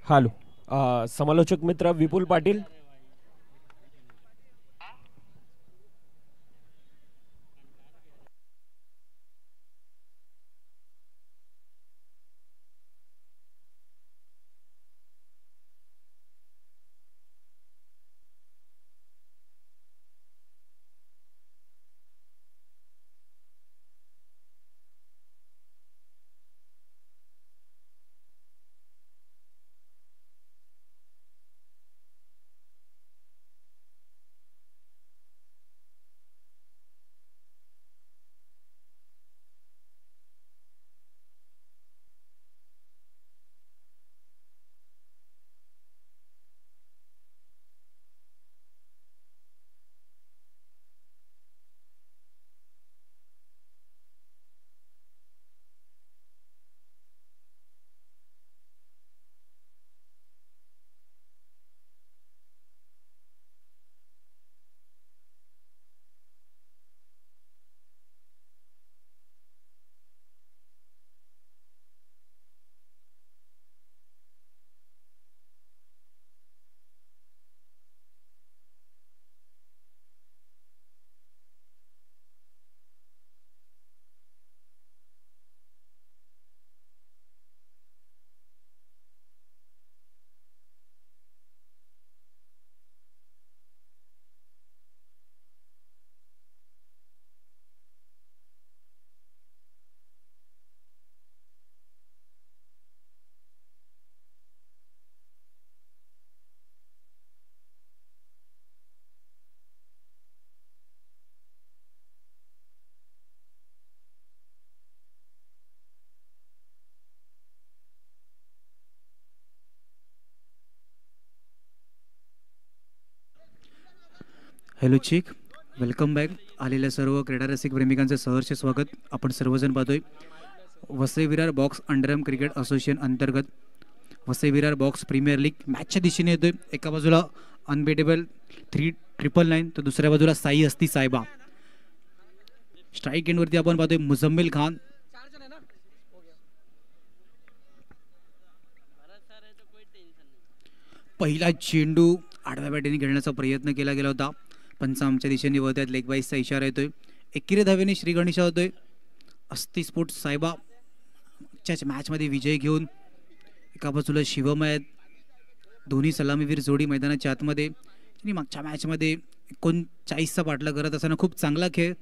Hello. समालोचक मित्र विपुल Patil. Hello चिक, welcome back. आलेल्या सर्व क्रीडा रसिक प्रेमिकांचं सहर्ष स्वागत. आपण सर्वजण पाहतोय Vasai Virar box underarm cricket association अंतर्गत Vasai Virar box premier league मॅचच्या दिशेने येतोय. एका बाजूला अनबेटेबल 3,999 तर दुसऱ्या बाजूला साई असती साहेबा. स्ट्राईक एंडवरती आपण पाहतोय मुझम्मिल खान. पहिला चेंडू आडव्या बॅटीने खेळण्याचा प्रयत्न केला गेला होता. पंच आमच्या दिशेने वळत लेग बाईसचा इशारा येतोय. एकेरी धावेने श्री गणेशा होतोय. अस्ती स्पोर्ट्स साहेबा च्याच मॅचमध्ये विजय घेऊन एका बाजूला शिवम आहेत. दोन्ही सलामीवीर जोडी मैदानाच्या आतमध्ये. आणि मागच्या मॅचमध्ये 39चा पाठला करत असताना खूप चांगला खेळ.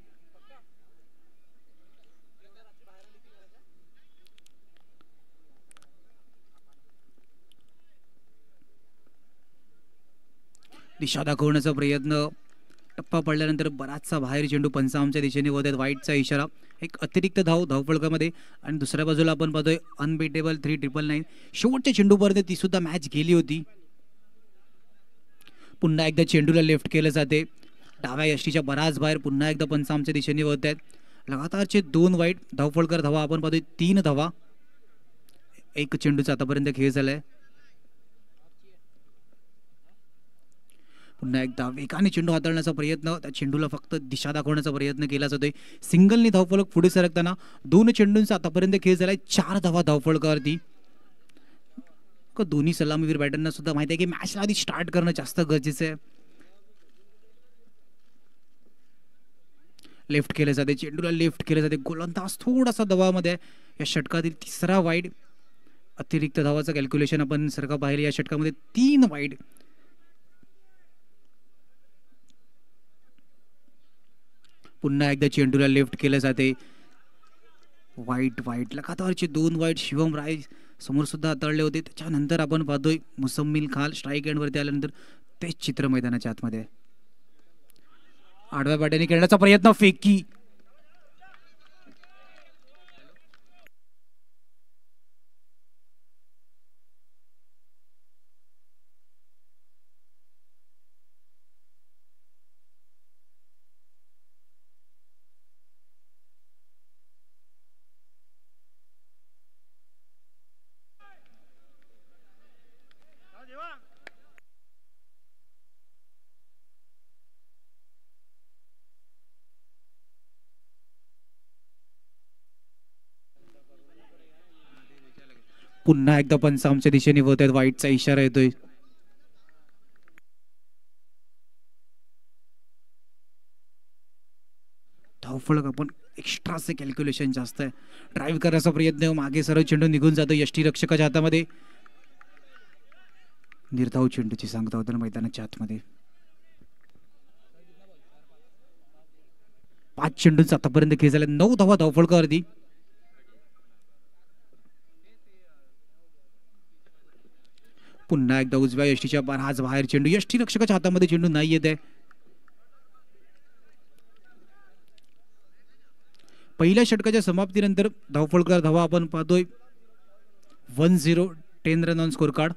दिशा दाखवण्याचा प्रयत्न. टप्पा पडल्यानंतर बराचसा बाहेर चेंडू पंच आमच्या दिशेने वळत वाईटचा इशारा. एक अतिरिक्त धावफलकामध्ये. आणि दुसऱ्या बाजूला आपण पाहतोय अनबेटेबल 3,999. शेवटच्या चेंडूपर्यंत ती सुद्धा मॅच गेली होती. पुन्हा एकदा चेंडूला लेफ्ट केलं जाते. डाव्या यष्टीच्या बराच बाहेर पुन्हा एकदा पंच आमच्या दिशेने वळत आहेत. लगातारचे 2 वाईट धावफलकर धावा आपण पाहतोय 3 धावा. एक चेंडूचा आतापर्यंत खेळ झालाय. पुन्हा एकदा वेगाने चेंडू हाताळण्याचा प्रयत्न. त्या चेंडूला फक्त दिशा दाखवण्याचा प्रयत्न केला जातोय. सिंगलनी धावफलक पुढे सरकताना 2 चेंडूंचा आतापर्यंत खेळ झालाय. 4 धावा धावफलकावरती. दोन्ही सलामीवीर बॅटरना सुद्धा माहिती आहे की मॅचला आधी स्टार्ट करणं जास्त गरजेचं आहे. लेफ्ट केले जाते. चेंडूला लेफ्ट केले जाते. गोलंदाज थोडासा दबावामध्ये. या षटकातील तिसरा वाईड. अतिरिक्त धावाचं कॅल्क्युलेशन आपण सरका पाहिले. या षटकामध्ये 3 वाईड. पुन्हा एकदा चेंडूला लेफ्ट केलं जाते. वाईट लगातारचे 2 वाईट शिवम राय समोर सुद्धा हाताळले होते. त्याच्यानंतर आपण पाहतोय मुसम्मिल खान स्ट्राईक एंडवरती आल्यानंतर तेच चित्र मैदानाच्या आतमध्ये. आडव्या बॅटीने खेळण्याचा प्रयत्न. फेकी. पुन्हा एकदा पंच आमच्या दिशेने वळत आहेत. वाईटचा इशारा येतोय. धावफलक आपण एक्स्ट्राचे कॅल्क्युलेशन जास्त आहे. ड्राईव्ह करायचा प्रयत्न, मागे सरळ चेंडू निघून जातो यष्टीरक्षकाच्या हातामध्ये. निर्धाव चेंडूची सांगता होतं मैदानाच्या आतमध्ये. 5 चेंडूंचा आतापर्यंत खेळ झाला. 9 धावा धावफलकावरती. पुन्हा एकदा उजव्या यष्टीच्या आज बाहेर चेंडू. यष्टीरक्षकाच्या हातामध्ये चेंडू नाही येत आहे. पहिल्या षटकाच्या समाप्तीनंतर धावफलकार धावा आपण पाहतोय 1-0, 10 रन ऑन स्कोर कार्ड.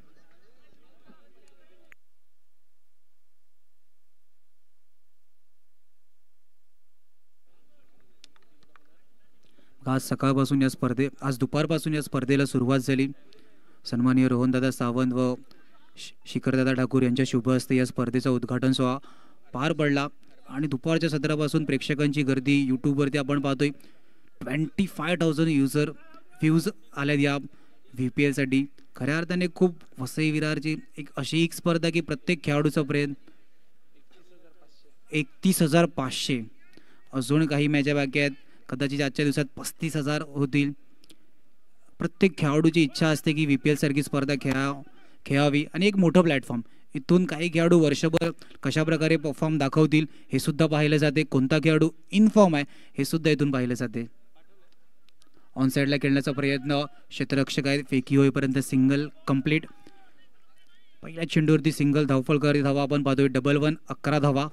आज दुपारपासून या स्पर्धेला सुरुवात झाली. सन्माननीय रोहनदादा सावंत व शिखरदादा ठाकूर यांच्या शुभ हस्ते या स्पर्धेचा उद्घाटन सोहळा पार पडला आणि दुपारच्या सत्रापासून प्रेक्षकांची गर्दी यूट्यूबवरती आपण पाहतोय. 25,000 युजर व्ह्यूज आल्यात या VPLसाठी. खऱ्या अर्थाने खूप वसई विरारची अशी एक स्पर्धा की प्रत्येक खेळाडूचा प्रयत्न. 31,500. अजून काही मॅचा बाकी आहेत. कदाचित आजच्या दिवसात 35,000 होतील. प्रत्येक खेळाडूची इच्छा असते की VPL सारखी स्पर्धा खेळावी आणि एक मोठं प्लॅटफॉर्म. इथून काही खेळाडू वर्षभर कशा प्रकारे परफॉर्म दाखवतील हे सुद्धा पाहिलं जाते. कोणता खेळाडू इनफॉर्म आहे हे सुद्धा इथून पाहिलं जाते. ऑन साईडला खेळण्याचा प्रयत्न. क्षेत्ररक्षक आहेत. फेकी होईपर्यंत सिंगल कंप्लीट. पहिल्या चेंडूवरती सिंगल. धावफलकारी धावा आपण पाहतोय 1-1, 11 धावा.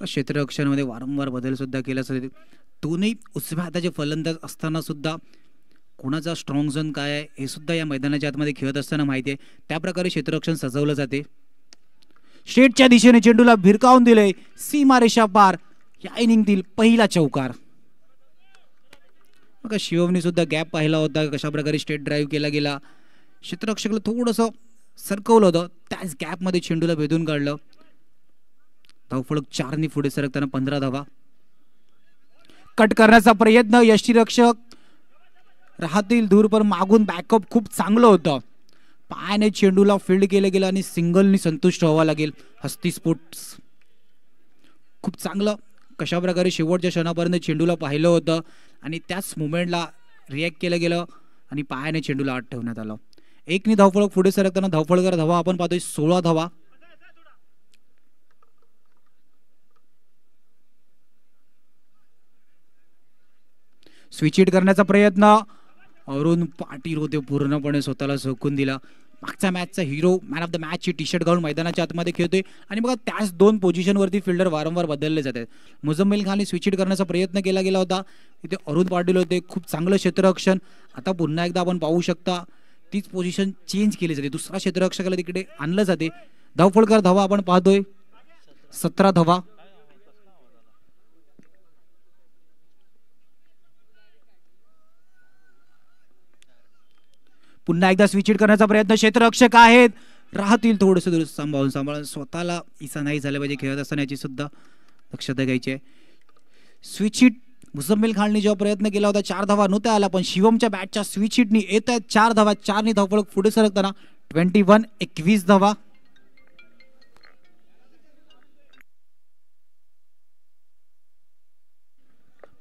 क्षेत्ररक्षणामध्ये वारंवार बदल सुद्धा केला जातो. दोन्ही उजव्या हाताचे फलंदाज असताना सुद्धा कोणाचा स्ट्रॉंग झोन काय आहे हे सुद्धा या मैदानाच्या आतमध्ये खेळत असताना माहिती आहे. त्या प्रकारे क्षेत्ररक्षण सजवलं जाते. स्ट्रेटच्या दिशेने चेंडूला भिरकावून दिले. सीमारेषा पार. या इनिंगतील पहिला चौकार. बघा शिवमने सुद्धा गॅप पाहिला होता. कशा प्रकारे स्ट्रेट ड्राईव्ह केला गेला. क्षेत्ररक्षकला थोडंसं सरकवलं होतं. त्याच गॅपमध्ये चेंडूला भेदून काढलं. धावफलक 4 पुढे सरकताना 15 धावा. कट करण्याचा प्रयत्न. यष्टीरक्षक राहतील दूर पण मागून बॅकअप खूप चांगलं होतं. पायाने चेंडूला फील्ड केलं गेलं आणि सिंगलनी संतुष्ट व्हावं लागेल. हस्ती स्पोर्ट्स खूप चांगलं कशा प्रकारे शेवटच्या क्षणापर्यंत चेंडूला पाहिलं होतं आणि त्याच मुवमेंटला रिॲक्ट केलं गेलं आणि पायाने चेंडूला आत ठेवण्यात आलं. 1 धावफलक पुढे सरकताना धावफलकर धावा आपण पाहतोय 16 धावा. स्विच हिट करण्याचा प्रयत्न. अरुण पाटील होते पूर्णपणे स्वतःला झोकून दिला. मागच्या मॅचचा हिरो मॅन ऑफ द मॅचची टी-शर्ट घालून मैदानाच्या आतमध्ये खेळतोय आणि बघा त्याच 2 पोझिशनवरती फिल्डर वारंवार बदलले जातात. मुझम्मिल खानने स्विच हिट करण्याचा प्रयत्न केला गेला होता. तिथे अरुण पाटील होते. खूप चांगलं क्षेत्ररक्षण. आता पुन्हा एकदा आपण पाहू शकता तीच पोझिशन चेंज केली जाते. दुसरा क्षेत्ररक्षकाला तिकडे आणलं जाते. धावफलकर धावा आपण पाहतोय 17 धावा. पुन्हा एकदा स्विच हिट करण्याचा प्रयत्न. क्षेत्ररक्षक आहेत. राहतील थोडंसं दूर. सांभाळून स्वतःला इसा नाही झालं पाहिजे खेळत असताना याची सुद्धा दक्षता घ्यायची आहे. स्विच हिट मुझम्मिल खानने जेव्हा प्रयत्न केला होता 4 धावा नव्हत्या आला पण शिवमच्या बॅटच्या स्विच हिटनी येत आहेत 4 धावा. 4 धावफलक पुढे सरकताना 21, 21 धावा.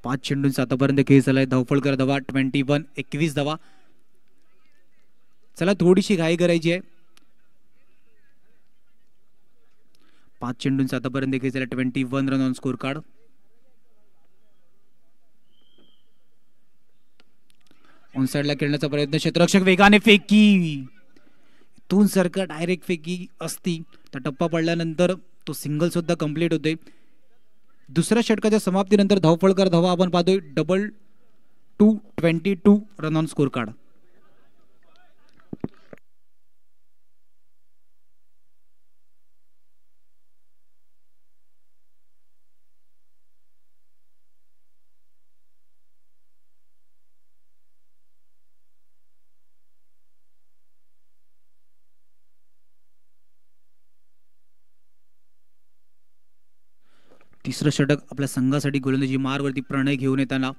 पाच चेंडूंचा आतापर्यंत खेळ झालाय. धावफलकर धावा 21, 21 धावा. चला थोडीशी घाई करायची आहे. 5 चेंडूंचा आतापर्यंत खेळ झाला. 21 run on score card. On साइडला खेळण्याचा प्रयत्न. क्षेत्ररक्षक वेगाने फेकी. इथून सारखं डायरेक्ट फेकी असती तर टप्पा पडल्यानंतर तो सिंगल सुद्धा कंप्लीट होते. दुसऱ्या षटकाच्या समाप्तीनंतर धावफलकर धावा आपण पाहतोय 22 रन ऑन स्कोर कार्ड. तिसरं षटक आपल्या संघासाठी गोलंदाजी मारवरती प्रणय घेऊन येताना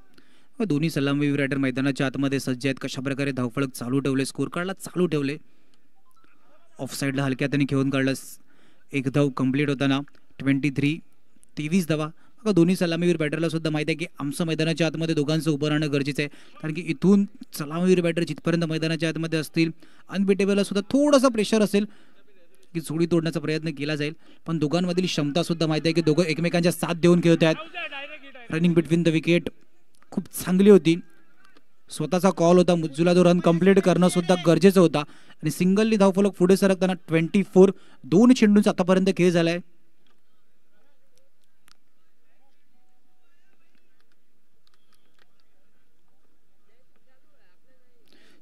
दोन्ही सलामीवीर बॅटर मैदानाच्या आतमध्ये सज्ज आहेत. कशा प्रकारे धावफलक चालू ठेवले, स्कोर कार्डला चालू ठेवले. ऑफ साईडला हलक्या त्यांनी खेळून काढलं. एक धाव कंप्लीट होताना 23 धावा. बघा दोन्ही सलामीवीर बॅटरला सुद्धा माहिती आहे की आमचं मैदानाच्या आतमध्ये दोघांचं उभं राहणं गरजेचं आहे, कारण की इथून सलामीवीर बॅटर जिथपर्यंत मैदानाच्या आतमध्ये असतील अनबिटेबलला सुद्धा थोडासा प्रेशर असेल की जोडी तोडण्याचा प्रयत्न केला जाईल. पण दोघांमधील क्षमता सुद्धा माहिती आहे की दोघं एकमेकांच्या साथ देऊन खेळत आहेत. रनिंग बिटवीन द विकेट खूप चांगली होती. स्वतःचा कॉल होता, मुज्जूला तो रन कंप्लीट करणं सुद्धा गरजेचं होता आणि सिंगलनी धावफलक पुढे सरकताना 24. 2 चेंडूंचा आतापर्यंत खेळ झालाय.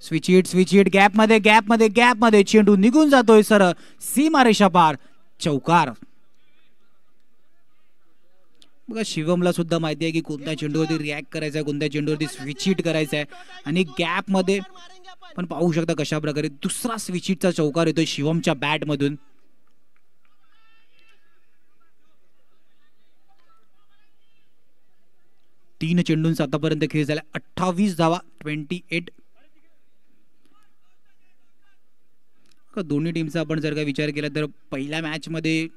स्विच हिट गॅपमध्ये चेंडू निघून जातोय सर सीमारेषा पार. चौकार. बघा शिवमला सुद्धा माहिती आहे की कोणत्या चेंडूवरती रिॲक्ट करायचा आहे, कोणत्या चेंडूवरती स्विच हिट करायचा आहे. आणि गॅपमध्ये पण पाहू शकता कशा प्रकारे दुसरा स्विच हिटचा चौकार येतोय शिवमच्या बॅटमधून. तीन चेंडूंचा आतापर्यंत खेळ झाला. 28 धावा. 28. दोन्ही टीमचा आपण जर का विचार केला तर पहिल्या मॅच मध्ये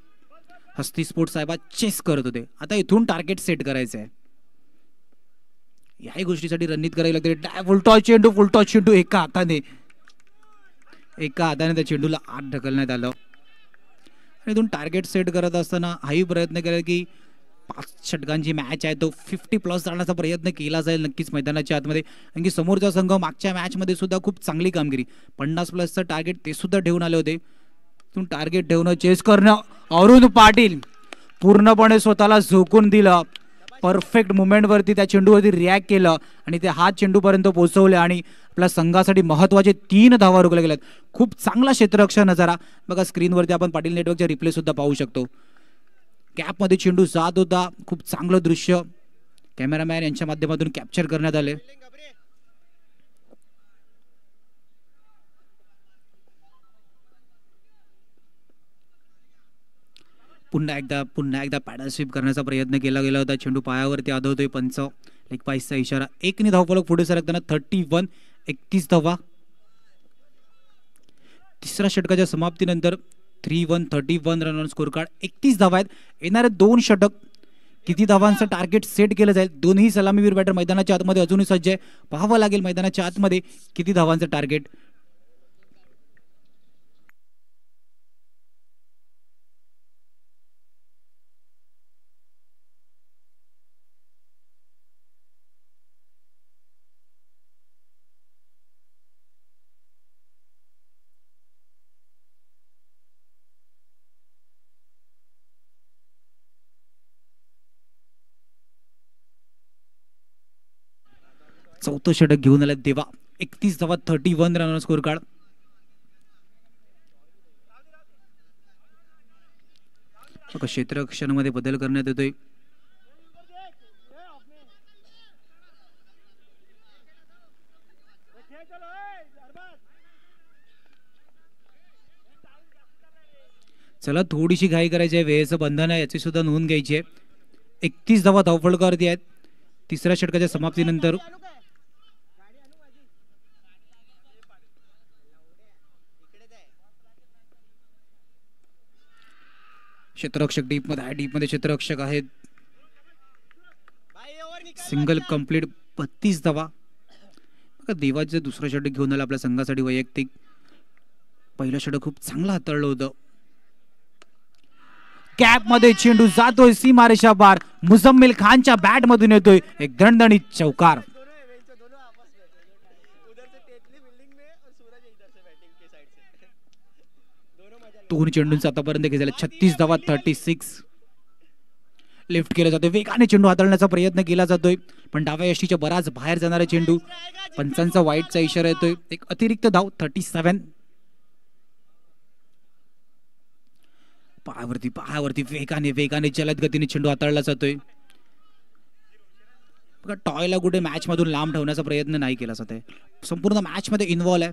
हस्ती स्पोर्ट्स साहेबा चेस करत होते. आता इथून टार्गेट सेट करायचं आहे. याही गोष्टीसाठी रणनीत करावी लागते. फुलटॉस चेंडू एका हाताने त्या चेंडूला आत ढकलण्यात आलं आणि इथून टार्गेट सेट करत असताना हाही प्रयत्न केला की 5 षटकांची मॅच आहे तो 50+ जाण्याचा प्रयत्न केला जाईल नक्कीच मैदानाच्या आतमध्ये, कारण की समोरचा संघ मागच्या मॅच मध्ये सुद्धा खूप चांगली कामगिरी 50+ टार्गेट ते सुद्धा ठेवून आले होते. टार्गेट ठेवणं, चेस करणं. अरुण पाटील पूर्णपणे स्वतःला झोकून दिलं. परफेक्ट मुवमेंट वरती त्या चेंडूवरती रिॲक्ट केलं आणि ते हात चेंडूपर्यंत पोहोचवले आणि आपल्या संघासाठी महत्वाचे 3 धावा रोखल्या गेल्यात. खूप चांगला क्षेत्ररक्षण नजारा बघा स्क्रीनवरती आपण पाटील नेटवर्कच्या रिप्ले सुद्धा पाहू शकतो. कॅपमध्ये चेंडू जात होता. खूप चांगलं दृश्य कॅमेरामॅन यांच्या माध्यमातून कॅप्चर करण्यात आले. पुन्हा एकदा पॅडल स्वीप करण्याचा प्रयत्न केला गेला होता. चेंडू पायावरती आदळतोय. पंच लेग पाईसचा इशारा. 1 धावफलक पुढे सरकताना 31. 31 धावा. तिसऱ्या षटकाच्या समाप्तीनंतर 31 रन ऑन स्कोर कार्ड. 31 धावा आहेत. येणारे 2 षटक किती धावांचं टार्गेट सेट केलं जाईल. दोन्ही सलामीवीर बॅटर मैदानाच्या आतमध्ये अजूनही सज्ज आहे. पाहावं लागेल मैदानाच्या आतमध्ये किती धावांचं टार्गेट. चौथं षटक घेऊन आले देवा. 31 धावा. 31 रन ऑन स्कोर कार्ड. क्षेत्ररक्षणामध्ये बदल करण्यात येतोय. चला थोडीशी घाई करायची आहे. वेळेचं बंधन आहे याची सुद्धा नोंद घ्यायची आहे. 31 धावा धावफलकावरती आहेत तिसऱ्या षटकाच्या समाप्तीनंतर. क्षेत्ररक्षक डीपमध्ये क्षेत्ररक्षक आहेत. Single complete. 32 धावा. देवाचं दुसरं षटक घेऊन आलं आपल्या संघासाठी वैयक्तिक. पहिलं षटक खूप चांगलं हाताळलं होतं. कॅपमध्ये चेंडू जातोय सीमारेषा पार. मुझम्मिल खानच्या बॅट मधून येतोय एक दणदणीत चौकार. दोन चेंडूंचा आतापर्यंत घेतला. 36 धावा. 36. लिफ्ट केलं जातोय. वेगाने चेंडू हाताळण्याचा प्रयत्न केला जातोय पण डाव्या यष्टीच्या बराच बाहेर जाणारा चेंडू. पंचांचा वाईटचा इशारा येतोय. एक अतिरिक्त धाव. 37. पायावरती वेगाने जलद गतीने चेंडू हाताळला जातोय. बघा टॉयला कुठे मॅच मधून लांब ठेवण्याचा प्रयत्न नाही केला जात आहे. संपूर्ण मॅच मध्ये इन्व्हॉल्व आहे.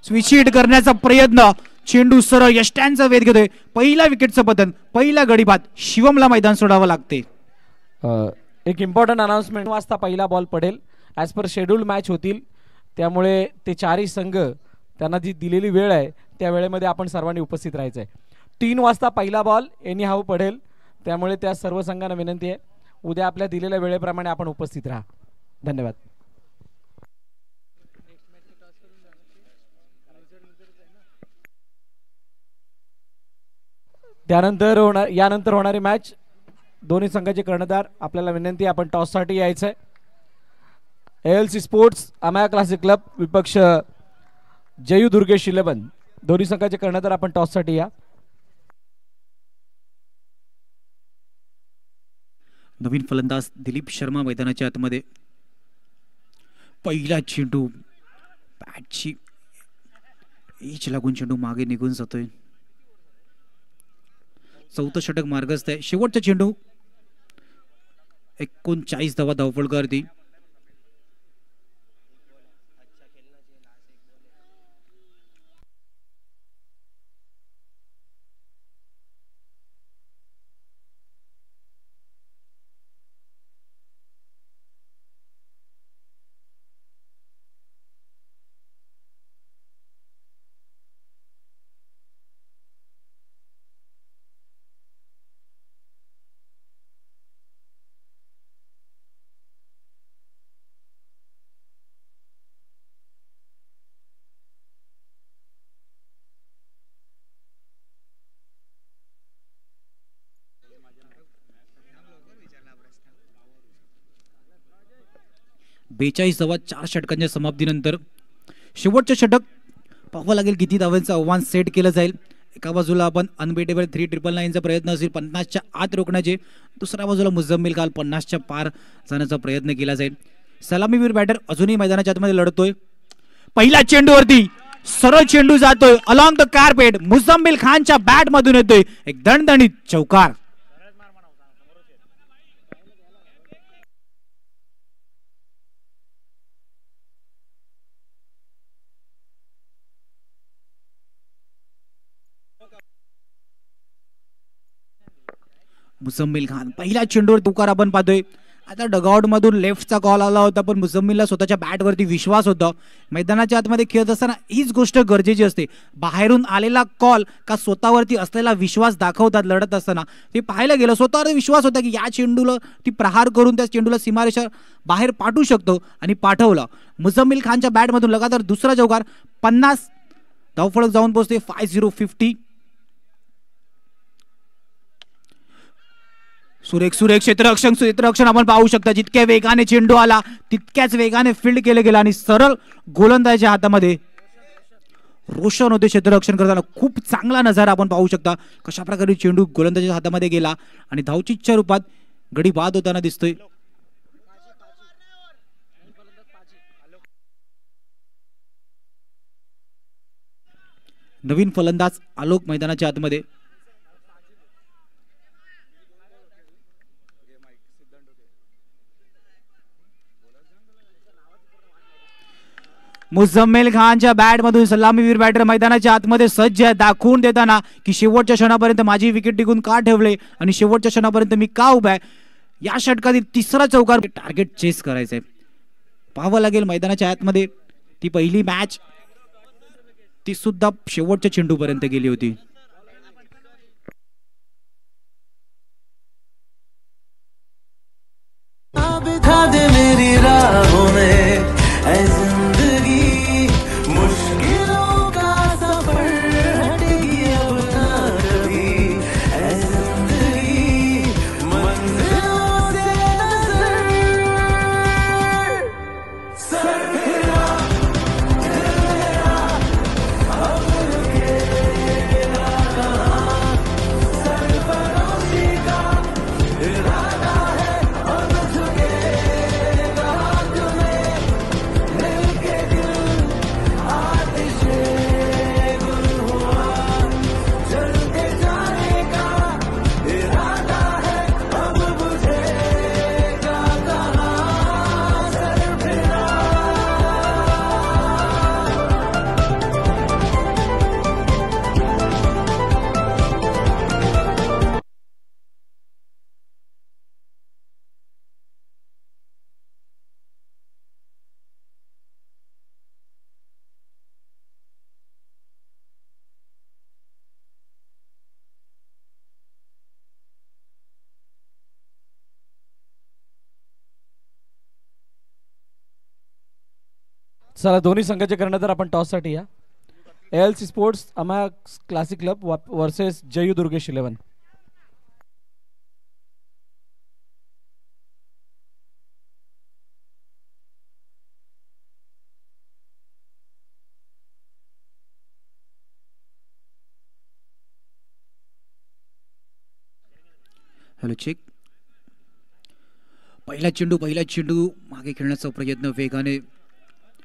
स्विच हिट करण्याचा प्रयत्न, चेंडू सरळ यष्ट्यांचा वेध घेतोय. पहिला विकेटचं पतन, पहिला गडी बाद. शिवमला मैदान सोडावं लागते. एक इम्पॉर्टंट अनाउन्समेंट, वाजता पहिला बॉल पडेल. ॲज पर शेड्यूल मॅच होतील, त्यामुळे ते चारही संघ त्यांना जी दिलेली वेळ आहे त्या वेळेमध्ये आपण सर्वांनी उपस्थित राहायचं आहे. 3 वाजता पहिला बॉल एनी हाऊ पडेल, त्यामुळे त्या सर्व संघांना विनंती आहे उद्या आपल्या दिलेल्या वेळेप्रमाणे आपण उपस्थित राहा. धन्यवाद. यानंतर होणारी मॅच, दोन्ही संघाचे कर्णधार आपल्याला विनंती आहे आपण टॉससाठी यायचं आहे. ALC स्पोर्ट्स अमाया क्लासिक क्लब विपक्ष जयू दुर्गेश 11, दोन्ही संघाचे कर्णधार आपण टॉससाठी या. नवीन फलंदाज दिलीप शर्मा मैदानाच्या आतमध्ये. पहिला चेंडू बॅटची एच लागून चेंडू मागे निघून जातोय. चौथं षटक मार्गस्थ आहे. शेवटचा चेंडू 39 धावा धावफलकावरती. बेचाळीस धावा 4 षटकांच्या समाप्तीनंतर शेवटचं षटक पाहावं लागेल किती धावांचं आव्हान सेट केलं जाईल. एका बाजूला आपण अनबेटेबल 399चा प्रयत्न असेल 50च्या आत रोखण्याचे, दुसऱ्या बाजूला मुझम्मिल खान 50च्या पार जाण्याचा प्रयत्न केला जाईल. सलामीवीर बॅटर अजूनही मैदानाच्या आतमध्ये लढतोय. पहिल्या चेंडूवरती सरळ चेंडू जातोय अलॉंग द कार्पेट. मुझम्मिल खानच्या बॅट मधून येतोय एक दणदणीत चौकार. मुझम्मिल खान पहिल्या चेंडूवर तुकार आपण पाहतोय. आता डगआउट मधून लेफ्टचा कॉल आला होता, पण मुझम्मिलला स्वतःच्या बॅटवरती विश्वास होता. मैदानाच्या आतमध्ये खेळत असताना हीच गोष्ट गरजेची असते. बाहेरून आलेला कॉल का स्वतःवरती असलेला विश्वास दाखवतात लढत असताना. ते पाहायला गेलं, स्वतःवर विश्वास होता की या चेंडूला ती प्रहार करून त्या चेंडूला सीमारेषा बाहेर पाठवू शकतो आणि पाठवलं. मुझम्मिल खानच्या बॅटमधून लगातार दुसरा चौकार. 50 धावफलक जाऊन पोहोचते 50-50. सुरेख क्षेत्ररक्षण आपण पाहू शकता. जितक्या वेगाने चेंडू आला तितक्याच वेगाने फील्ड केलं गेलं आणि सरळ गोलंदाजाच्या हातामध्ये रोशन होते क्षेत्ररक्षण करताना. खूप चांगला नजारा आपण पाहू शकता कशा प्रकारे चेंडू गोलंदाजाच्या हातामध्ये गेला आणि धावचीच्या रूपात गडी बाद होताना दिसतोय. नवीन फलंदाज आलोक मैदानाच्या आतमध्ये. मुझम्मिल खानच्या बॅट मधून सलामीवीर बॅटर मैदानाच्या आतमध्ये सज्ज आहे, दाखवून देताना की शेवटच्या क्षणापर्यंत माझी विकेट टिकून का ठेवले आणि शेवटच्या क्षणापर्यंत मी का उभा आहे. या षटकातील तिसरा चौकार टार्गेट चेस करायचंय. पाहावं लागेल मैदानाच्या आतमध्ये ती पहिली मॅच ती सुद्धा शेवटच्या चेंडूपर्यंत गेली होती. चला दोन्ही संघाचे कर्णधार आपण टॉससाठी या. ALC स्पोर्ट्स अमा classic club versus Jayu Durgesh 11. Hello check. पहिला चेंडू मागे खेळण्याचा प्रयत्न वेगाने.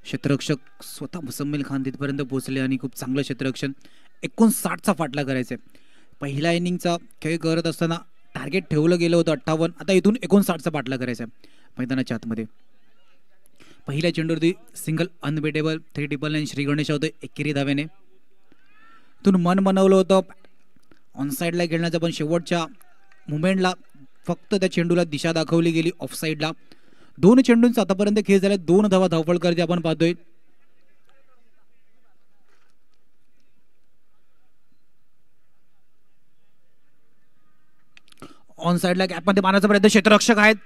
क्षेत्ररक्षक स्वतः मुसम्मिल खान तिथपर्यंत पोहोचले आणि खूप चांगलं क्षेत्ररक्षण. 59चा फाटला करायचा. पहिल्या इनिंगचा खेळ करत असताना टार्गेट ठेवलं गेलं होतं 58. आता इथून 59चा फाटला करायचा मैदानाच्या आतमध्ये. पहिल्या चेंडूवरती सिंगल अनबेटेबल 399 श्री गणेश होते 21 धावेने. इथून मन बनवलं होतं ऑन साईडला खेळण्याचं, पण शेवटच्या मुमेंटला फक्त त्या चेंडूला दिशा दाखवली गेली ऑफ साईडला. 2 चेंडूंचा आतापर्यंत खेळ झाला. 2 धावा धावफलकर आपण पाहतोय. ऑन साईडला गॅपमध्ये मारण्याचा प्रयत्न क्षेत्ररक्षक आहेत.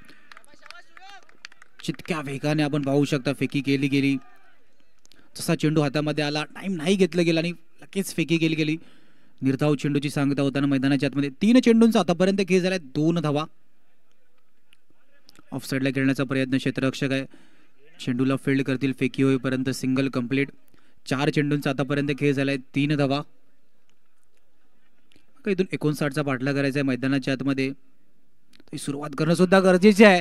जितक्या वेगाने आपण पाहू शकता फेकी केली गेली. जसा चेंडू हातामध्ये आला टाइम नाही घेतला गेला आणि लगेच फेकी केली गेली. निर्धाव चेंडूची सांगता होताना मैदानाच्या आतमध्ये 3 चेंडूंचा आतापर्यंत खेळ झाला. 2 धावा. ऑफ साईडला खेळण्याचा प्रयत्न क्षेत्ररक्षक आहे. चेंडूला फील्ड करतील फेकी होईपर्यंत. Single complete. 4 चेंडूंचा आतापर्यंत खेळ झालाय. 3 धावा. इथून 59चा पाठला करायचा आहे मैदानाच्या आतमध्ये. सुरुवात करणं सुद्धा गरजेचे आहे.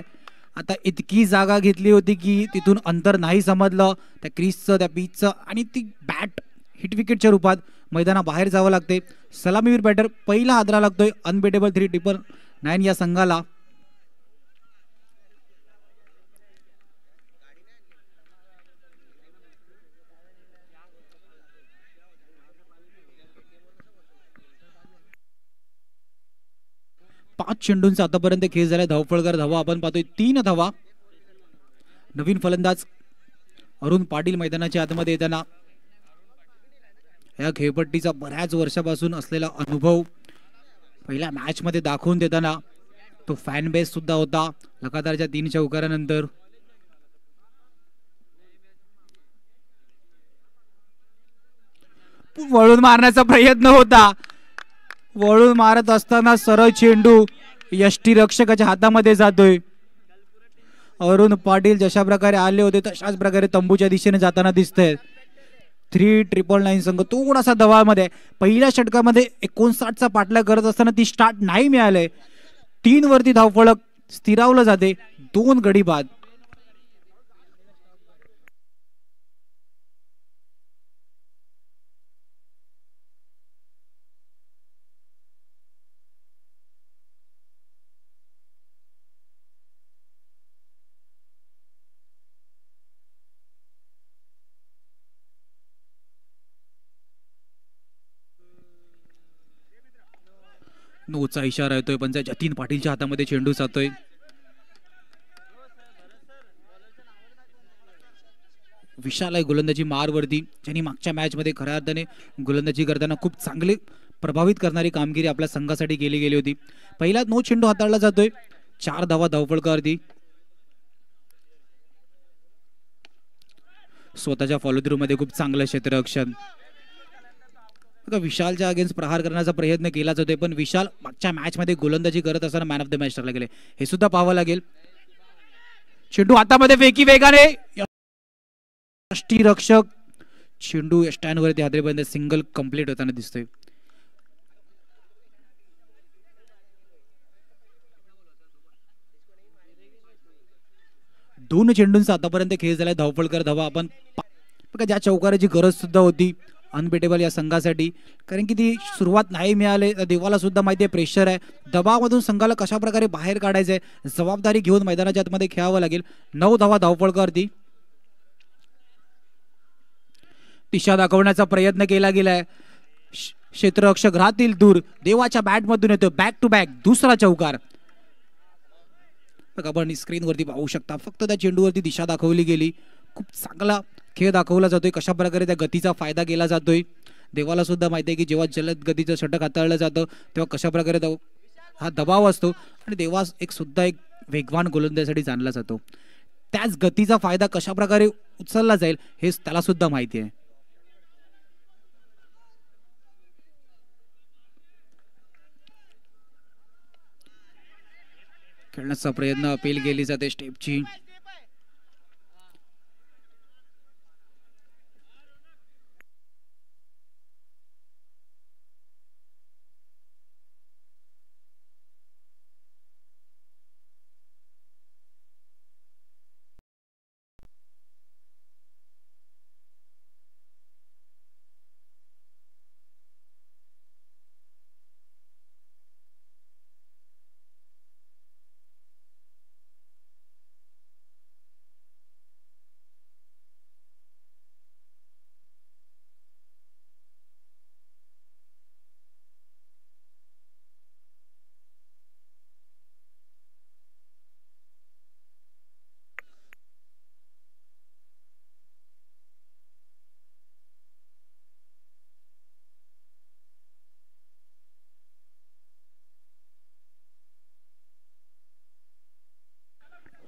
आता इतकी जागा घेतली होती की तिथून अंतर नाही समजलं त्या क्रीजचं, त्या पिचचं, आणि ती बॅट हिट विकेटच्या रूपात मैदानाबाहेर जावं लागते. सलामीवीर बॅटर पहिला हादरा लागतोय अनबेटेबल 399 या संघाला. पाच चेंडूंचा आतापर्यंत खेळ झालाय. धावफलकर धावा आपण पाहतोय 3 धावा. नवीन फलंदाज अरुण पाटील मैदानाच्या आतमध्ये येताना या खेळपट्टीचा बऱ्याच वर्षापासून असलेला अनुभव पहिल्या मॅच मध्ये दाखवून देताना तो फॅन बेस सुद्धा होता. लगातारच्या 3 चौकारानंतर वळून मारण्याचा प्रयत्न होता. वळून मारत असताना सरळ चेंडू यष्टीरक्षकाच्या हातामध्ये जातोय. अरुण पाटील जशा प्रकारे आले होते तशाच प्रकारे तंबूच्या दिशेने जाताना दिसतंय. 399 संघ थोडासा दबावामध्ये. पहिल्या षटकामध्ये 59चा पाठला करत असताना ती स्टार्ट नाही मिळाले. 3 वरती धावफलक स्थिरावलं जाते. 2 गडी बाद. नोचा इशारा येतोय पण जतीन पाटीलच्या हातामध्ये चेंडू जातोय. विशाल आहे गोलंदाजी मारवरती, ज्यांनी मागच्या मॅच मध्ये खऱ्या अर्थाने गोलंदाजी करताना खूप चांगले प्रभावित करणारी कामगिरी आपल्या संघासाठी केली गेली होती. पहिला नो चेंडू हाताळला जातोय. 4 धावा धावफलकावरती. स्वतःच्या फॉलो थ्रू मध्ये खूप चांगलं क्षेत्ररक्षण. विशालच्या अगेन्स्ट प्रहार करण्याचा प्रयत्न केला जातोय पण विशाल मागच्या मॅच मध्ये गोलंदाजी करत असताना मॅन ऑफ द मॅच ठरला गेले. हे सुद्धा पाहावं लागेल. चेंडू हातामध्ये फेकी वेगाने. यष्टीरक्षक चेंडू स्टँड वरती हादरेपर्यंत सिंगल कंप्लीट होताना दिसतोय. दोन चेंडूंचा आतापर्यंत खेळ झालाय. धावफलकर धावा आपण ज्या चौकाराची गरज सुद्धा होती अनबेटेबल या संघासाठी, कारण की ती सुरुवात नाही मिळाली. देवाला सुद्धा माहिती आहे प्रेशर आहे. दबावामधून संघाला कशा प्रकारे बाहेर काढायचंय जबाबदारी घेऊन मैदानाच्या आतमध्ये खेळावं लागेल. 9 धावा धावफलकावरती. दिशा दाखवण्याचा प्रयत्न केला गेलाय. क्षेत्ररक्षक राहतील दूर. देवाच्या बॅट मधून येतो बॅक टू बॅक दुसरा चौकार. आपण स्क्रीनवरती पाहू शकता फक्त त्या चेंडूवरती दिशा दाखवली गेली. खूप चांगला खेळ दाखवला जातोय. कशा प्रकारे त्या गतीचा फायदा केला जातोय. देवाला सुद्धा माहिती आहे की जेव्हा जलद गतीचं षटक हाताळलं जातं तेव्हा कशा प्रकारे हा दबाव असतो आणि देवा एक सुद्धा एक वेगवान गोलंदाजीसाठी जाणला जातो. त्याच गतीचा फायदा कशा प्रकारे उचलला जाईल हे त्याला सुद्धा माहिती आहे. खेळण्याचा प्रयत्न, अपील केली जाते स्टेपची.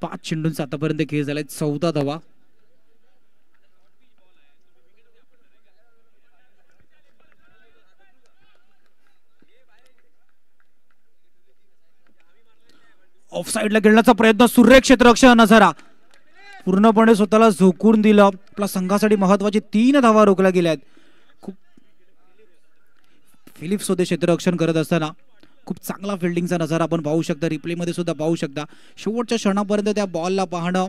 पाच चेंडूंचा आतापर्यंत खेळ झालाय, 14 धावा. ऑफ साइडला खेळण्याचा प्रयत्न, सुरेख क्षेत्ररक्षण नजारा, पूर्णपणे स्वतःला झोकून दिलं. आपल्या संघासाठी महत्वाची 3 धावा रोखल्या गेल्या आहेत. खूप फिलिप्स होते क्षेत्ररक्षण करत असताना. खूप चांगला फिल्डिंगचा नजारा आपण पाहू शकता, रिप्ले मध्ये सुद्धा पाहू शकता. शेवटच्या क्षणापर्यंत त्या बॉलला पाहणं,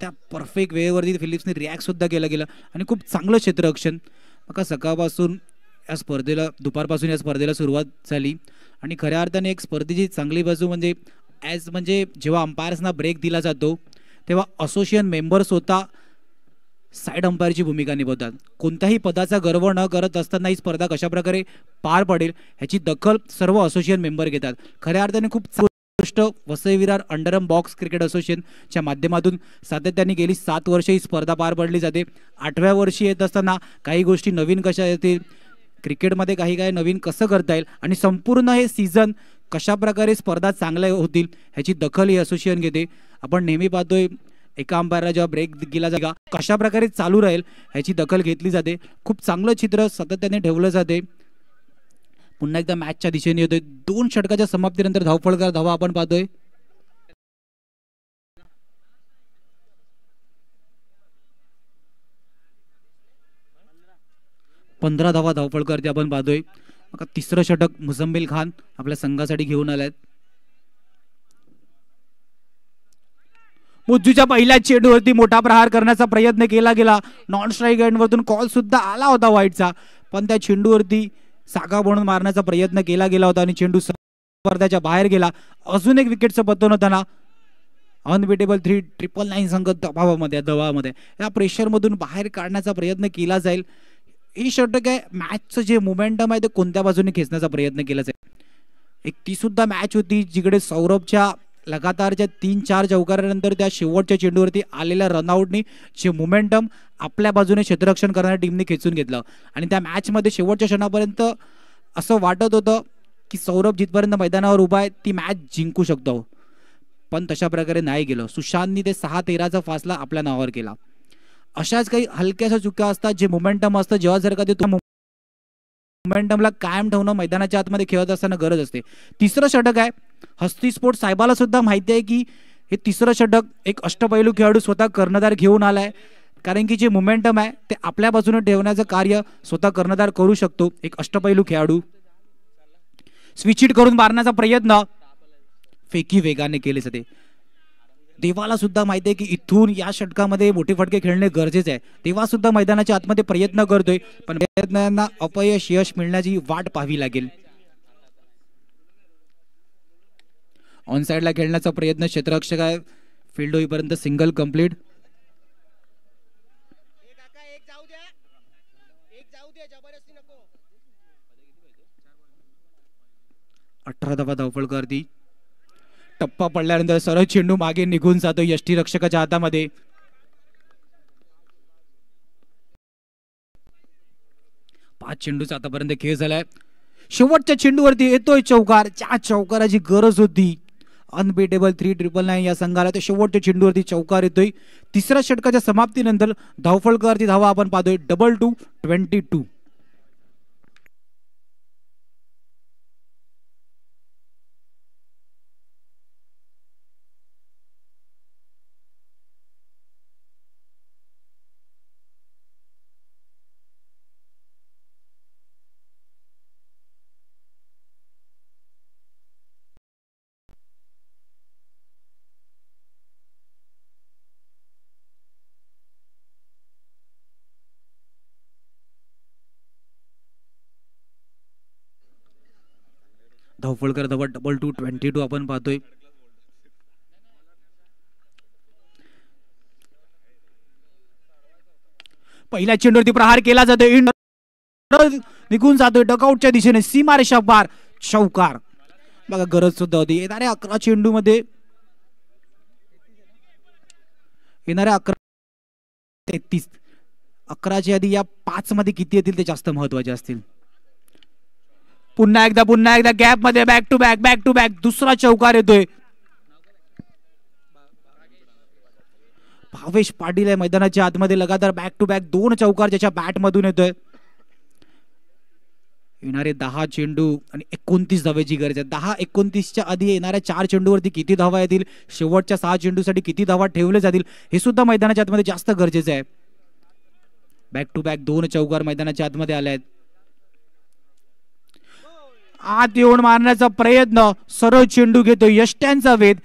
त्या परफेक्ट वेळेवरती फिलिप्सने रिॲक्ट सुद्धा केलं गेलं आणि खूप चांगलं क्षेत्ररक्षण. मग सकाळपासून या स्पर्धेला, दुपारपासून या स्पर्धेला सुरुवात झाली आणि खऱ्या अर्थाने एक स्पर्धेची चांगली बाजू म्हणजे जेव्हा अंपायर्सना ब्रेक दिला जातो तेव्हा असोसिएशन मेंबर्स स्वतः साइड अंपायरची भूमिका निभावतात. कोणत्याही पदाचा गर्व न करत असताना ही स्पर्धा कशा प्रकारे पार पडेल ह्याची दखल सर्व असोसिएशन मेंबर घेतात. खऱ्या अर्थाने खूप गोष्ट Vasai Virar underarm box cricket असोसिएशनच्या माध्यमातून सातत्याने गेली 7 वर्षे ही स्पर्धा पार पडली जाते. 8व्या वर्षी येत असताना काही गोष्टी नवीन कशा येतील, क्रिकेटमध्ये काही नवीन कसं करता येईल आणि संपूर्ण हे सीझन कशा प्रकारे स्पर्धा चांगल्या होतील ह्याची दखल ही असोसिएशन घेते. आपण नेहमी पाहतोय एका अंपायरला जेव्हा ब्रेक दिला जागा कशा प्रकारे चालू राहील ह्याची दखल घेतली जाते. खूप चांगलं चित्र सातत्याने ठेवलं जाते. पुन्हा एकदा मॅचच्या दिशेने येतोय. 2 षटकाच्या समाप्तीनंतर धावफलकार धावा आपण पाहतोय. 15 धावा धावफलकारचे आपण पाहतोय. आता 3रं षटक मुझम्मिल खान आपल्या संघासाठी घेऊन आलेत. मुज्जूच्या पहिल्या चेंडूवरती मोठा प्रहार करण्याचा प्रयत्न केला गेला. नॉन स्ट्राईक एंडवरतून कॉल सुद्धा आला होता वाईटचा, पण त्या चेंडूवरती सागा बनवून मारण्याचा प्रयत्न केला गेला होता आणि चेंडू स्पर्धेच्या बाहेर गेला. अजून एक विकेटचं पतन होताना अनबिटेबल 3,999 संघ दबावामध्ये या प्रेशरमधून बाहेर काढण्याचा प्रयत्न केला जाईल. ही षटक आहे, मॅचचं जे मोमेंटम आहे ते कोणत्या बाजूने खेचण्याचा प्रयत्न केला जाईल. एक ती सुद्धा मॅच होती जिकडे सौरभच्या लगातारच्या 3-4 चौकारानंतर त्या शेवटच्या चेंडूवरती आलेल्या रनआउटनी जे मोमेंटम आपल्या बाजूने क्षेत्ररक्षण करणाऱ्या टीमने खेचून घेतलं आणि त्या मॅचमध्ये शेवटच्या क्षणापर्यंत असं वाटत होतं की सौरभ जिथपर्यंत मैदानावर उभा आहे ती मॅच जिंकू शकतो, पण तशा प्रकारे नाही गेलं. सुशांतनी ते 6-13चा फासला आपल्या नावावर केला. अशाच काही हलक्याशा चुका असतात, जे मोमेंटम असतं, जेव्हा जर का ते मोमेंटमला कायम ठेवणं मैदानाच्या आतमध्ये खेळत असताना गरज असते. 3रं षटक आहे. हस्ती स्पोर्ट्स साहेबाला सुद्धा माहिती आहे की हे 3रं षटक एक अष्टपैलू खेळाडू स्वतः कर्णधार घेऊन आलाय, कारण की जे मोमेंटम आहे ते आपल्या बाजूने ठेवण्याचं कार्य स्वतः कर्णधार करू शकतो. एक अष्टपैलू खेळाडू स्विच हिट करून मारण्याचा प्रयत्न फेकी वेगाने केले जाते. देवाला सुद्धा माहिती आहे की इथून या षटकामध्ये मोठे फटके खेळणे गरजेचे आहे. देवा सुद्धा मैदानाच्या आतमध्ये प्रयत्न करतोय, पण प्रयत्नांना अपयश यश मिळण्याची वाट पाहावी लागेल. ऑन साइडला खेळण्याचा प्रयत्न, क्षेत्ररक्षक आहे, फील्ड होईपर्यंत सिंगल कंप्लीट. अठरा धावा धावफलकारती. टप्पा पडल्यानंतर सरळ चेंडू मागे निघून जातो यष्टीरक्षकाच्या हातामध्ये. पाच चेंडूचा आतापर्यंत खेळ झालाय. शेवटच्या चेंडूवरती येतोय चौकार, ज्या चौकाराची गरज होती. अनबीटेबल 399 या संघाला ते शेवटच्या चेंडूवरती चौकार येतोय. तिसऱ्या षटकाच्या समाप्तीनंतर धावफलकावरती धावा आपण पाहतोय 22-22. धावफलकर धावा 22-22 आपण पाहतोय. पहिल्या चेंडूवरती प्रहार केला जातोय, निघून जातोय डकआउटच्या दिशेने, सीमारेषा पार, चौकार. बघा गरज सुद्धा होती. येणाऱ्या 11 चेंडू मध्ये 33, 11च्या आधी या 5 मध्ये किती येतील ते जास्त महत्वाचे असतील. पुन्हा एकदा गॅप मध्ये बॅक टू बॅक दुसरा चौकार येतोय. भावेश पाटील आहे मैदानाच्या आतमध्ये, लगातार बॅक टू बॅक 2 चौकार ज्याच्या बॅट मधून येतोय. येणारे 10 चेंडू आणि 29 धावेची गरज आहे. 10-29च्या आधी येणाऱ्या 4 चेंडूवरती किती धावा येतील, शेवटच्या 6 चेंडूसाठी किती धावा ठेवले जातील, हे सुद्धा मैदानाच्या आतमध्ये जास्त गरजेचं आहे. बॅक टू बॅक 2 चौकार मैदानाच्या आतमध्ये आले आहेत. आत येऊन मारण्याचा प्रयत्न, सरळ चेंडू घेतो, यष्ट्यांचा वेध.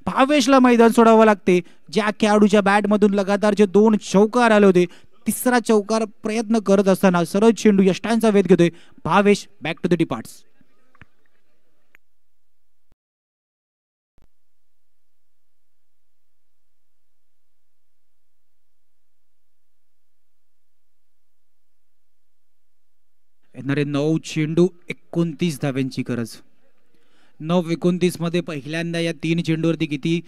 भावेशला मैदान सोडावं लागते. ज्या खेळाडूच्या बॅट मधून लगातार जे 2 चौकार आले होते, तिसरा चौकार प्रयत्न करत असताना सरळ चेंडू यष्ट्यांचा वेध घेतोय Bhavesh. Back to the departs. येणारे 9 चेंडू 29 धाव्यांची गरज. 9-29 मध्ये पहिल्यांदा या 3 चेंडूवरती किती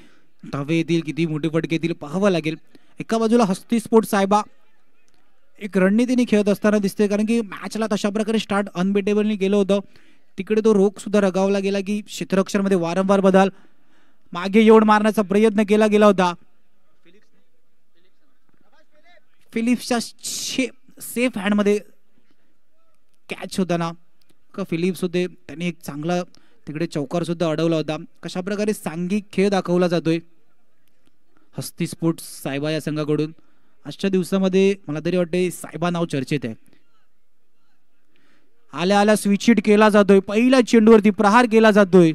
धावे येतील, किती मोठे फटके येतील पाहावं लागेल. एका बाजूला हस्ती स्पोर्ट्स साहेबा एक रणनीतीने खेळत असताना दिसते, कारण की मॅचला तशा प्रकारे स्टार्ट अनबीटेबलनी केलं होतं. तिकडे तो रोख सुद्धा रगावला गेला की क्षेत्ररक्षणामध्ये वारंवार बदल, मागे येऊन मारण्याचा प्रयत्न केला गेला होता. फिलिप्सच्या सेफ हँड मध्ये कॅच होताना का फिलिप्स होते, त्यांनी एक चांगला तिकडे चौकार सुद्धा अडवला होता. कशा प्रकारे सांघिक खेळ दाखवला जातोय हस्ती स्पोर्ट्स सायबा या संघाकडून. आजच्या दिवसामध्ये मला तरी वाटते सायबा नाव चर्चेत आहे. आल्या आल्या स्विच हिट केला जातोय, पहिल्या चेंडूवरती प्रहार केला जातोय.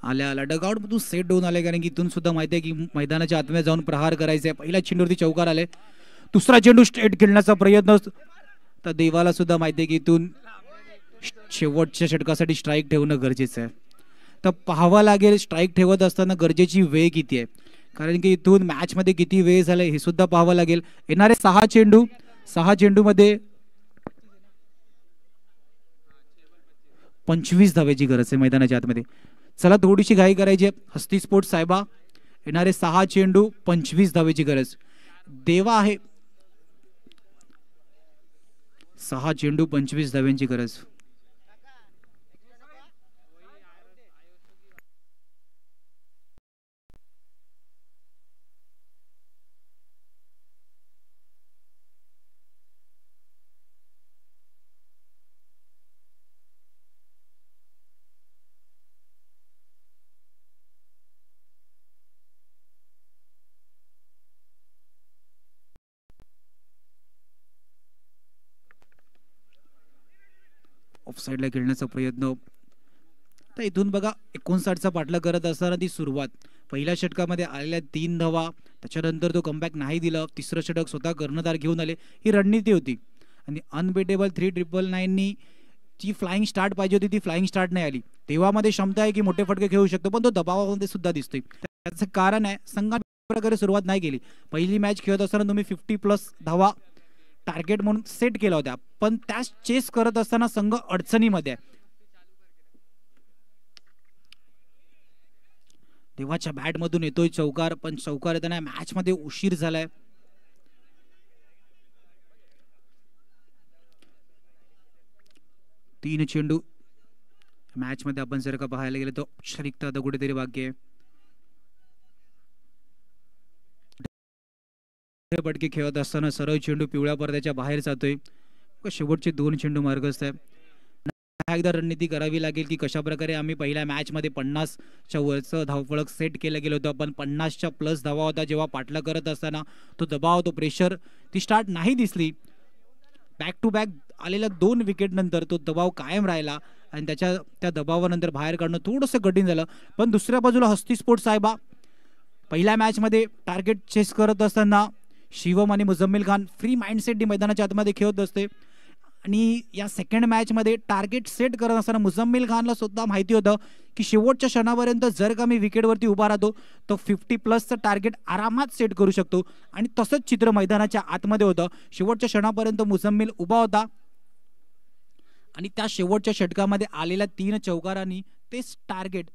आल्या आल्या डगआउट मधून सेट होऊन आले, कारण की इथून सुद्धा माहिती आहे की मैदानाच्या आतमध्ये जाऊन प्रहार करायचे. पहिल्या चेंडूवरती चौकार आले, दुसरा चेंडू स्ट्रेट खेळण्याचा प्रयत्न. तर देवाला सुद्धा माहिती आहे की इथून शेवटच्या षटकासाठी स्ट्राईक ठेवणं गरजेचं आहे. तर पाहावं लागेल स्ट्राईक ठेवत असताना गरजेची वेळ किती आहे, कारण की इथून मॅच मध्ये किती वेळ झाले हे सुद्धा पाहावं लागेल. येणारे 6 चेंडू मध्ये 25 धावेची गरज आहे मैदानाच्या आतमध्ये. चला थोडीशी घाई करायची आहे हस्ती स्पोर्ट्स साहेबा. येणारे 6 चेंडू 25 धावेची गरज. देवा आहे 6 चेंडू 25 धाव्यांची गरज. ऑफसाईडला खेळण्याचा प्रयत्न. तर इथून बघा 59चा पाठलाग करत असताना ती सुरुवात. पहिल्या षटकामध्ये आलेल्या 3 धावा, त्याच्यानंतर तो कमबॅक नाही दिला. तिसरं षटक स्वतः कर्णधार घेऊन आले, ही रणनीती होती. आणि अनबीटेबल 399नी जी फ्लाइंग स्टार्ट पाहिजे होती ती फ्लाइंग स्टार्ट नाही आली. देवामध्ये क्षमता आहे की मोठे फटके खेळू शकतो, पण तो दबावामध्ये सुद्धा दिसतोय. त्याचं कारण आहे संघाने प्रकारे सुरुवात नाही केली. पहिली मॅच खेळत असताना तुम्ही 50+ धावा टार्गेट म्हणून सेट केला होता, पण त्याच चेस करत असताना संघ अडचणीमध्ये आहे. देवाच्या बॅट मधून येतोय चौकार, पण चौकार येताना मॅच मध्ये उशीर झालाय. तीन चेंडू मॅच मध्ये आपण जर का पाहायला गेलं तर औपचारिकता आता कुठेतरी बाकी आहे. पटके खेळत असताना सरळ चेंडू पिवळ्या पडद्याच्या बाहेर जातोय. शेवटचे 2 चेंडू मार्गस्थ आहे. एकदा रणनीती करावी लागेल की कशा प्रकारे आम्ही पहिल्या मॅच मध्ये 50च्या वरचं धावफलक सेट केलं गेलं होतं, पण 50च्या प्लस धावा होता. जेव्हा पाठला करत असताना तो दबाव, तो प्रेशर, ती स्टार्ट नाही दिसली. बॅक टू बॅक आलेल्या 2 विकेट नंतर तो दबाव कायम राहिला आणि त्या दबावानंतर बाहेर काढणं थोडंसं कठीण झालं. पण दुसऱ्या बाजूला हस्ती स्पोर्ट्स साहेबा पहिल्या मॅच मध्ये टार्गेट चेस करत असताना शिवम आणि मुझम्मिल खान फ्री माइंडसेट मैदानाच्या आतमध्ये खेळत असते आणि या सेकंड मॅच मध्ये टार्गेट सेट करत असताना मुझम्मिल खानला सुद्धा माहिती होतं की शेवटच्या क्षणापर्यंत जर का मी विकेटवरती उभा राहतो तो 50+ टार्गेट आरामात सेट करू शकतो आणि तसंच चित्र मैदानाच्या आतमध्ये होतं. शेवटच्या क्षणापर्यंत मुझम्मिल उभा होता आणि त्या शेवटच्या षटकामध्ये आलेल्या 3 चौकारांनी तेच टार्गेट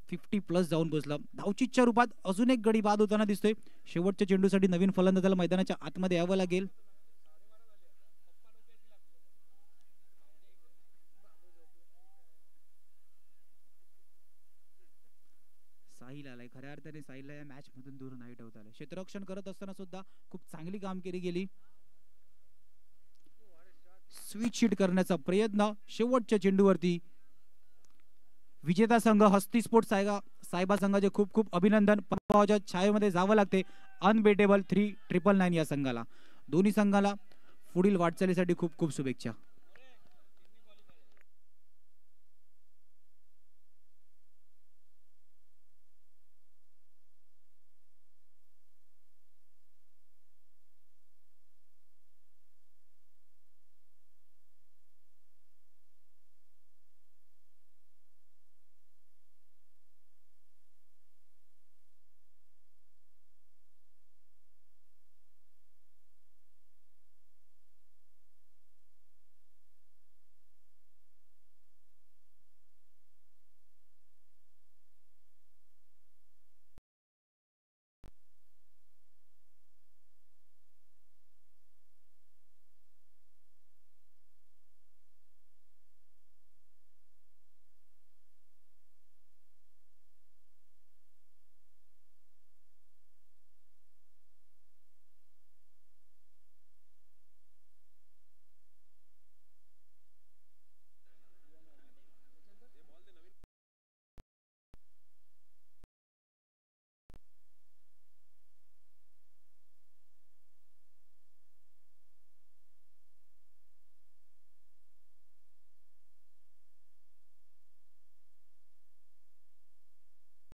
50+ जाऊन बसलं. धावचीच्या रूपात अजून एक गडी बाद होताना दिसतोय. शेवटच्या चेंडूसाठी नवीन फलंदाजाला मैदानाच्या आतमध्ये यावं लागेल. साहिल आलाय. खऱ्या अर्थाने साहिलला या मॅच मधून दूर नाही ठेवता आलं. क्षेत्ररक्षण करत असताना सुद्धा खूप चांगली कामगिरी केली. स्विच शीट करण्याचा प्रयत्न. शेवटच्या चेंडूवरती विजेता संघ हस्ती स्पोर्ट्स सायबा संघाचे खूप खूप अभिनंदन. पराभवाच्या छायेमध्ये जावं लागते. अनबेटेबल 3,999 या संघाला. दोन्ही संघाला पुढील वाटचालीसाठी खूप खूप शुभेच्छा.